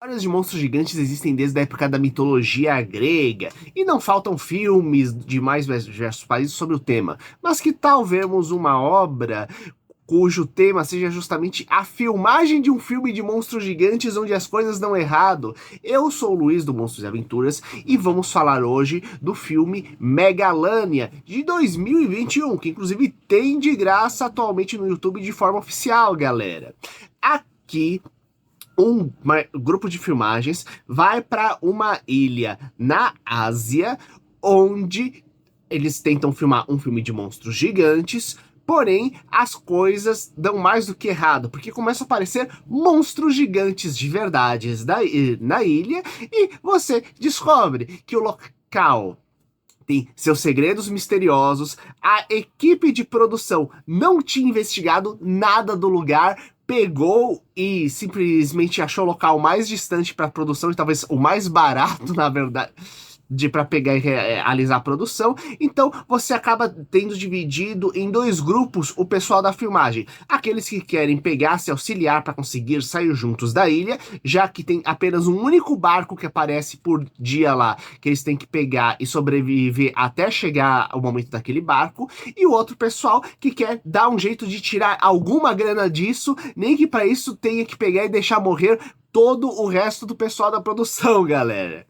Histórias de monstros gigantes existem desde a época da mitologia grega, e não faltam filmes de mais diversos países sobre o tema. Mas que tal vermos uma obra cujo tema seja justamente a filmagem de um filme de monstros gigantes onde as coisas dão errado? Eu sou o Luiz do Monstros e Aventuras e vamos falar hoje do filme Megalania de 2021, que inclusive tem de graça atualmente no YouTube de forma oficial, galera. Aqui um grupo de filmagens vai para uma ilha na Ásia, onde eles tentam filmar um filme de monstros gigantes, porém as coisas dão mais do que errado, porque começam a aparecer monstros gigantes de verdade na ilha, e você descobre que o local tem seus segredos misteriosos, a equipe de produção não tinha investigado nada do lugar, pegou e simplesmente achou o local mais distante para a produção e talvez o mais barato, na verdade, para pegar e realizar a produção. Então você acaba tendo dividido em dois grupos o pessoal da filmagem: aqueles que querem pegar, se auxiliar para conseguir sair juntos da ilha, já que tem apenas um único barco que aparece por dia lá, que eles têm que pegar e sobreviver até chegar ao momento daquele barco, e o outro pessoal que quer dar um jeito de tirar alguma grana disso, nem que para isso tenha que pegar e deixar morrer todo o resto do pessoal da produção, galera.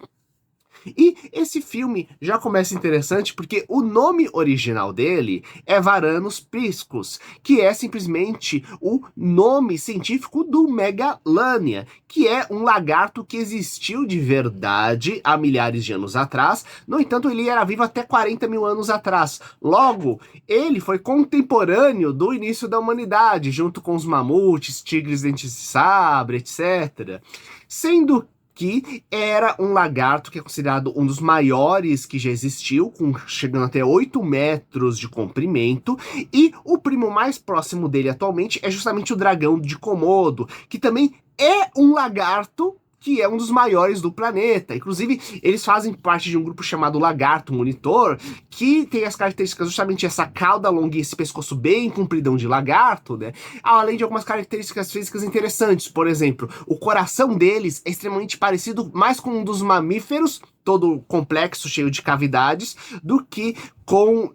E esse filme já começa interessante porque o nome original dele é Varanus priscus, que é simplesmente o nome científico do Megalania, que é um lagarto que existiu de verdade há milhares de anos atrás. No entanto, ele era vivo até 40 mil anos atrás. Logo, ele foi contemporâneo do início da humanidade, junto com os mamutes, tigres dentes de sabre, etc. Sendo que era um lagarto que é considerado um dos maiores que já existiu, chegando até 8 metros de comprimento, e o primo mais próximo dele atualmente é justamente o dragão de Komodo, que também é um lagarto que é um dos maiores do planeta. Inclusive, eles fazem parte de um grupo chamado Lagarto Monitor, que tem as características justamente essa cauda longa e esse pescoço bem compridão de lagarto, né? Além de algumas características físicas interessantes. Por exemplo, o coração deles é extremamente parecido mais com um dos mamíferos, todo complexo, cheio de cavidades, do que com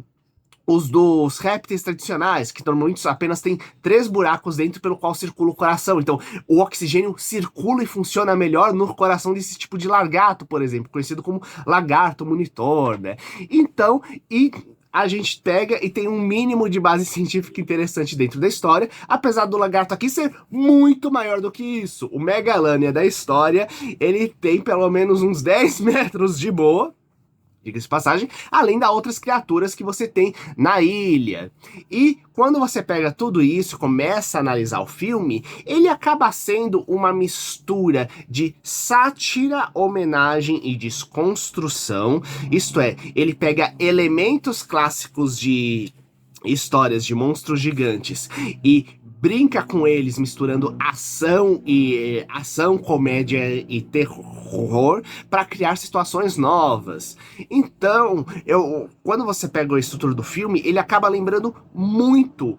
os dos répteis tradicionais, que normalmente apenas tem 3 buracos dentro pelo qual circula o coração. Então, o oxigênio circula e funciona melhor no coração desse tipo de lagarto, por exemplo, conhecido como lagarto monitor, né? Então, a gente pega e tem um mínimo de base científica interessante dentro da história, apesar do lagarto aqui ser muito maior do que isso. O Megalania da história, ele tem pelo menos uns 10 metros de boa, diga-se de passagem, além das outras criaturas que você tem na ilha. E quando você pega tudo isso e começa a analisar o filme, ele acaba sendo uma mistura de sátira, homenagem e desconstrução. Isto é, ele pega elementos clássicos de histórias de monstros gigantes e brinca com eles, misturando ação, comédia e terror para criar situações novas. Então, quando você pega a estrutura do filme, ele acaba lembrando muito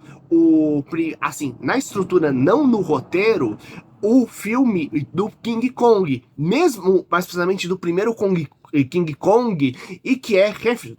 assim, na estrutura, não no roteiro, o filme do King Kong, mesmo mais precisamente do primeiro King Kong, e que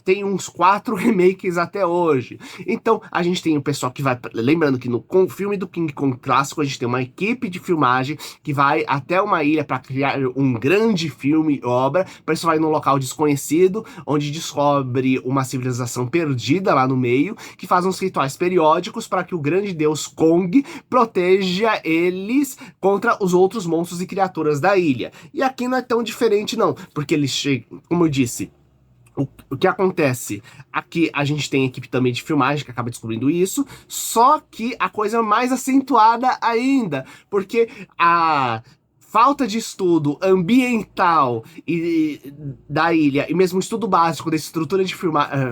tem uns 4 remakes até hoje. Então a gente tem o pessoal que vai, lembrando que no filme do King Kong clássico a gente tem uma equipe de filmagem que vai até uma ilha para criar um grande filme, obra. Para isso vai num local desconhecido, onde descobre uma civilização perdida lá no meio, que faz uns rituais periódicos para que o grande deus Kong proteja eles contra os outros monstros e criaturas da ilha. E aqui não é tão diferente não, porque eles chegam, como eu disse, o que acontece? Aqui a gente tem equipe também de filmagem que acaba descobrindo isso, só que a coisa é mais acentuada ainda, porque a falta de estudo ambiental da ilha, e mesmo estudo básico da estrutura de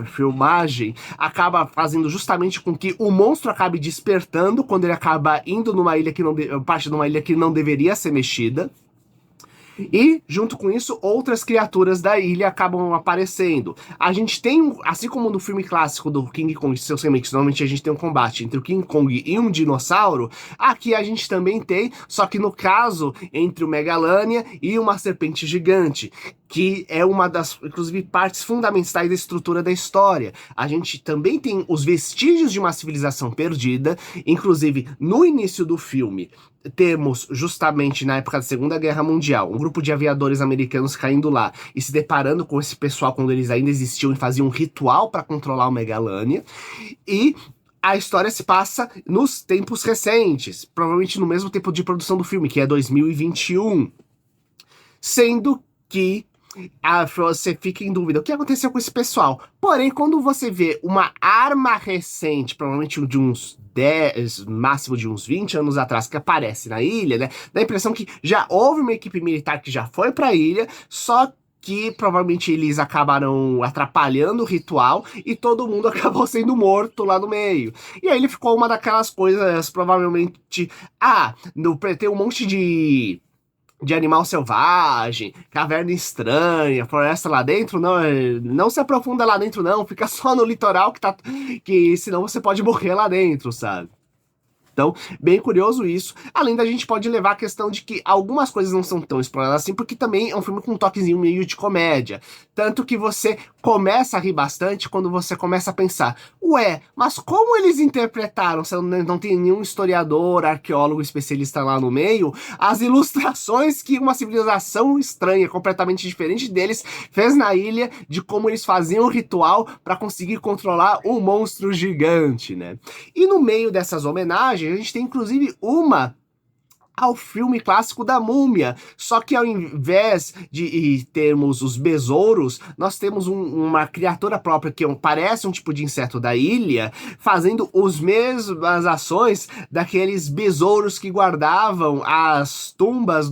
filmagem, acaba fazendo justamente com que o monstro acabe despertando quando ele acaba indo numa ilha parte de uma ilha que não deveria ser mexida. E, junto com isso, outras criaturas da ilha acabam aparecendo. A gente tem, assim como no filme clássico do King Kong e seus remakes, normalmente a gente tem um combate entre o King Kong e um dinossauro, aqui a gente também tem, só que no caso, entre o Megalania e uma serpente gigante, que é uma das, inclusive, partes fundamentais da estrutura da história. A gente também tem os vestígios de uma civilização perdida, inclusive no início do filme, temos justamente na época da Segunda Guerra Mundial um grupo de aviadores americanos caindo lá e se deparando com esse pessoal quando eles ainda existiam e faziam um ritual para controlar o Megalania. E a história se passa nos tempos recentes, provavelmente no mesmo tempo de produção do filme, que é 2021. Sendo que você fica em dúvida o que aconteceu com esse pessoal. Porém, quando você vê uma arma recente, provavelmente de uns 10, máximo de uns 20 anos atrás, que aparece na ilha, né? Dá a impressão que já houve uma equipe militar que já foi pra ilha, só que provavelmente eles acabaram atrapalhando o ritual e todo mundo acabou sendo morto lá no meio. E aí ele ficou uma daquelas coisas, provavelmente, tem um monte de animal selvagem, caverna estranha, floresta lá dentro, não, não se aprofunda lá dentro não, fica só no litoral que senão você pode morrer lá dentro, sabe? Então, bem curioso isso. Além da gente pode levar a questão de que algumas coisas não são tão exploradas assim, porque também é um filme com um toquezinho meio de comédia. Tanto que você começa a rir bastante quando você começa a pensar, ué, mas como eles interpretaram, se não tem nenhum historiador, arqueólogo, especialista lá no meio, as ilustrações que uma civilização estranha, completamente diferente deles, fez na ilha de como eles faziam o ritual para conseguir controlar um monstro gigante, né? E no meio dessas homenagens, a gente tem inclusive uma ao filme clássico da Múmia. Só que ao invés de termos os besouros, nós temos uma criatura própria que parece um tipo de inseto da ilha, fazendo as mesmas ações daqueles besouros que guardavam as tumbas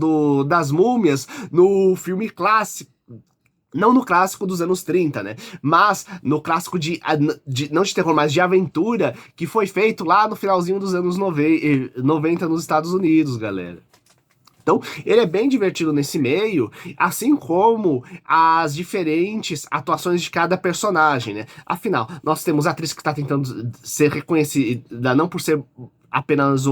das múmias no filme clássico. Não no clássico dos anos 30, né? Mas no clássico não de terror, mas de aventura, que foi feito lá no finalzinho dos anos 90 nos Estados Unidos, galera. Então, ele é bem divertido nesse meio, assim como as diferentes atuações de cada personagem, né? Afinal, nós temos a atriz que está tentando ser reconhecida não por ser apenas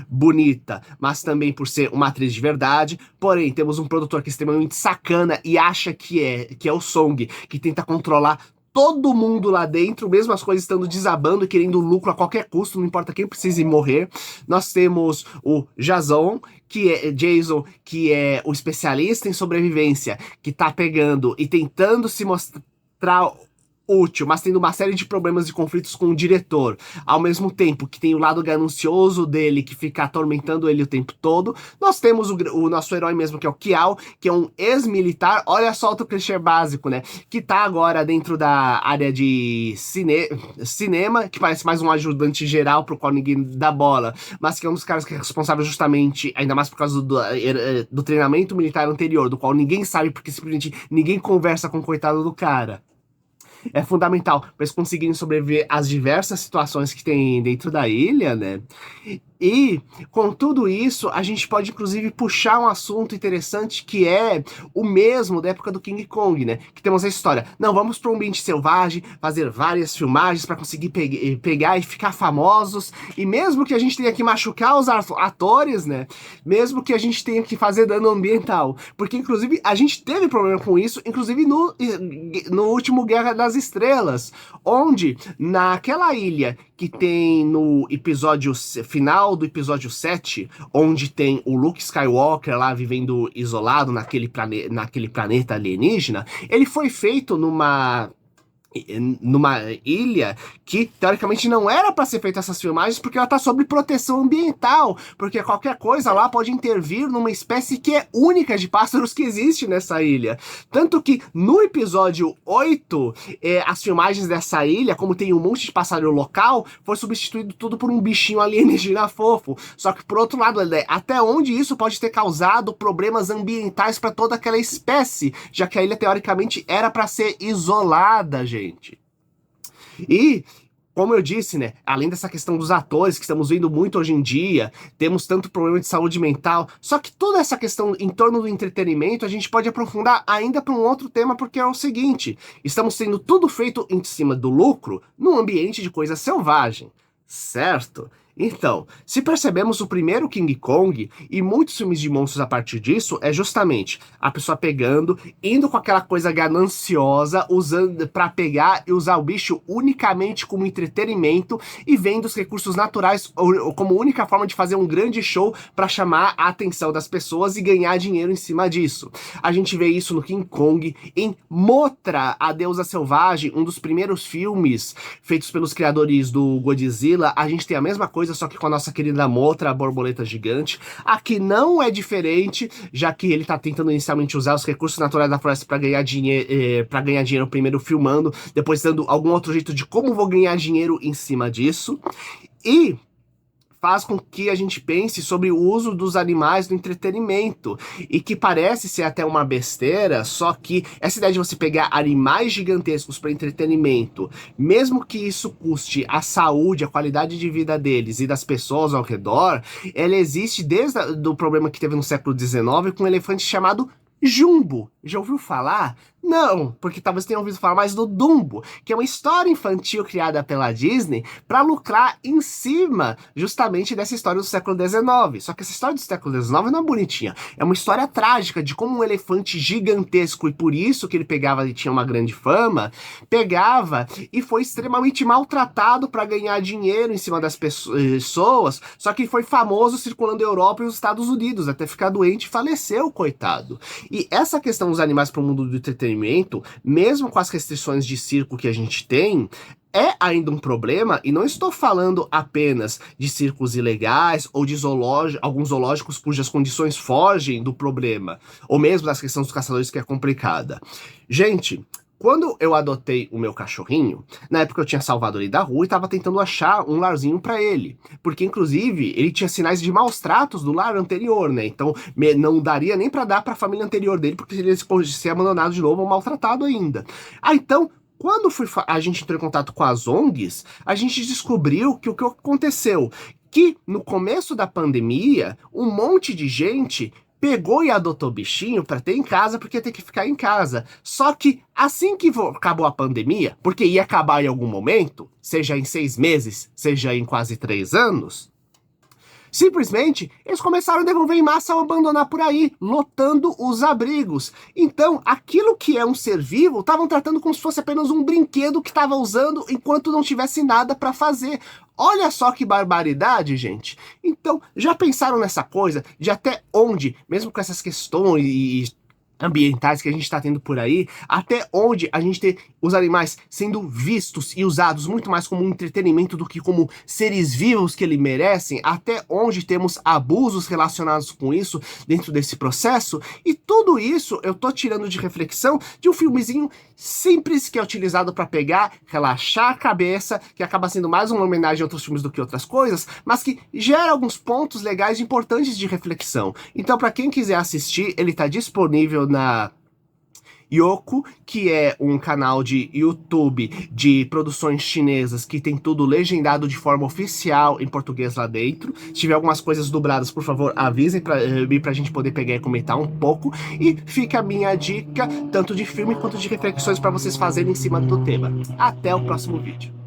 bonita, mas também por ser uma atriz de verdade. Porém, temos um produtor que é extremamente sacana e acha que é o Song, que tenta controlar todo mundo lá dentro, mesmo as coisas estando desabando e querendo lucro a qualquer custo, não importa quem precise morrer. Nós temos o Jason, que é o especialista em sobrevivência, que tá pegando e tentando se mostrar útil, mas tendo uma série de problemas e conflitos com o diretor, ao mesmo tempo que tem o lado ganancioso dele, que fica atormentando ele o tempo todo. Nós temos o nosso herói mesmo, que é o Kiao, que é um ex-militar, olha só outro clichê básico, né, que tá agora dentro da área de cinema, que parece mais um ajudante geral pro qual ninguém dá bola, mas que é um dos caras que é responsável justamente, ainda mais por causa do treinamento militar anterior, do qual ninguém sabe, porque simplesmente ninguém conversa com o coitado do cara. É fundamental para eles conseguirem sobreviver às diversas situações que tem dentro da ilha, né? E com tudo isso, a gente pode inclusive puxar um assunto interessante que é o mesmo da época do King Kong, né? Que temos a história. Não, vamos para um ambiente selvagem, fazer várias filmagens para conseguir pegar e ficar famosos. E mesmo que a gente tenha que machucar os atores, né? Mesmo que a gente tenha que fazer dano ambiental. Porque inclusive a gente teve problema com isso, inclusive no último Guerra das Estrelas, onde naquela ilha que tem no episódio final do episódio 7, onde tem o Luke Skywalker lá vivendo isolado naquele planeta alienígena, ele foi feito numa ilha que teoricamente não era para ser feita essas filmagens porque ela tá sob proteção ambiental, porque qualquer coisa lá pode intervir numa espécie que é única de pássaros que existe nessa ilha. Tanto que no episódio 8, as filmagens dessa ilha, como tem um monte de pássaro local, foi substituído tudo por um bichinho alienígena fofo. Só que por outro lado, até onde isso pode ter causado problemas ambientais para toda aquela espécie, já que a ilha teoricamente era para ser isolada, gente. E como eu disse, né, além dessa questão dos atores, que estamos vendo muito hoje em dia, temos tanto problema de saúde mental, só que toda essa questão em torno do entretenimento, a gente pode aprofundar ainda para um outro tema, porque é o seguinte, estamos tendo tudo feito em cima do lucro, num ambiente de coisa selvagem, certo? Então, se percebemos o primeiro King Kong e muitos filmes de monstros a partir disso, é justamente a pessoa pegando, indo com aquela coisa gananciosa, usando para pegar e usar o bicho unicamente como entretenimento e vendo os recursos naturais como única forma de fazer um grande show para chamar a atenção das pessoas e ganhar dinheiro em cima disso. A gente vê isso no King Kong, em Mothra, a Deusa Selvagem, um dos primeiros filmes feitos pelos criadores do Godzilla. A gente tem a mesma coisa, só que com a nossa querida Mothra, a borboleta gigante. Aqui não é diferente, já que ele tá tentando inicialmente usar os recursos naturais da floresta para ganhar dinheiro primeiro filmando, depois dando algum outro jeito de como vou ganhar dinheiro em cima disso. E faz com que a gente pense sobre o uso dos animais no entretenimento, e que parece ser até uma besteira, só que essa ideia de você pegar animais gigantescos para entretenimento, mesmo que isso custe a saúde, a qualidade de vida deles e das pessoas ao redor, ela existe desde o problema que teve no século XIX com um elefante chamado Jumbo. Já ouviu falar? Não, porque talvez tenha ouvido falar mais do Dumbo, que é uma história infantil criada pela Disney para lucrar em cima justamente dessa história do século XIX. Só que essa história do século XIX não é bonitinha, é uma história trágica de como um elefante gigantesco, e por isso que ele pegava e tinha uma grande fama, pegava e foi extremamente maltratado para ganhar dinheiro em cima das pessoas, só que foi famoso circulando a Europa e os Estados Unidos, até ficar doente e faleceu, coitado. E essa questão dos animais para o mundo do entretenimento, mesmo com as restrições de circo que a gente tem, é ainda um problema, e não estou falando apenas de circos ilegais ou de alguns zoológicos cujas condições fogem do problema, ou mesmo das questões dos caçadores, que é complicada. Gente, quando eu adotei o meu cachorrinho, na época eu tinha salvado ele da rua e estava tentando achar um larzinho para ele. Porque, inclusive, ele tinha sinais de maus tratos do lar anterior, né? Então, não daria nem para dar para a família anterior dele, porque ele ia ser abandonado de novo ou maltratado ainda. Então, quando a gente entrou em contato com as ONGs, a gente descobriu que o que aconteceu? Que no começo da pandemia, um monte de gente pegou e adotou bichinho para ter em casa, porque ia ter que ficar em casa. Só que assim que acabou a pandemia, porque ia acabar em algum momento, seja em 6 meses, seja em quase 3 anos, simplesmente, eles começaram a devolver em massa ou abandonar por aí, lotando os abrigos. Então, aquilo que é um ser vivo, estavam tratando como se fosse apenas um brinquedo que estava usando enquanto não tivesse nada para fazer. Olha só que barbaridade, gente. Então, já pensaram nessa coisa de até onde, mesmo com essas questões ambientais que a gente está tendo por aí, até onde a gente tem os animais sendo vistos e usados muito mais como um entretenimento do que como seres vivos que eles merecem, até onde temos abusos relacionados com isso dentro desse processo, e tudo isso eu tô tirando de reflexão de um filmezinho simples que é utilizado para pegar, relaxar a cabeça, que acaba sendo mais uma homenagem a outros filmes do que outras coisas, mas que gera alguns pontos legais e importantes de reflexão. Então, para quem quiser assistir, ele tá disponível na Youku, que é um canal de YouTube de produções chinesas que tem tudo legendado de forma oficial em português lá dentro. Se tiver algumas coisas dubladas, por favor, avisem pra gente poder pegar e comentar um pouco. E fica a minha dica, tanto de filme quanto de reflexões para vocês fazerem em cima do tema. Até o próximo vídeo.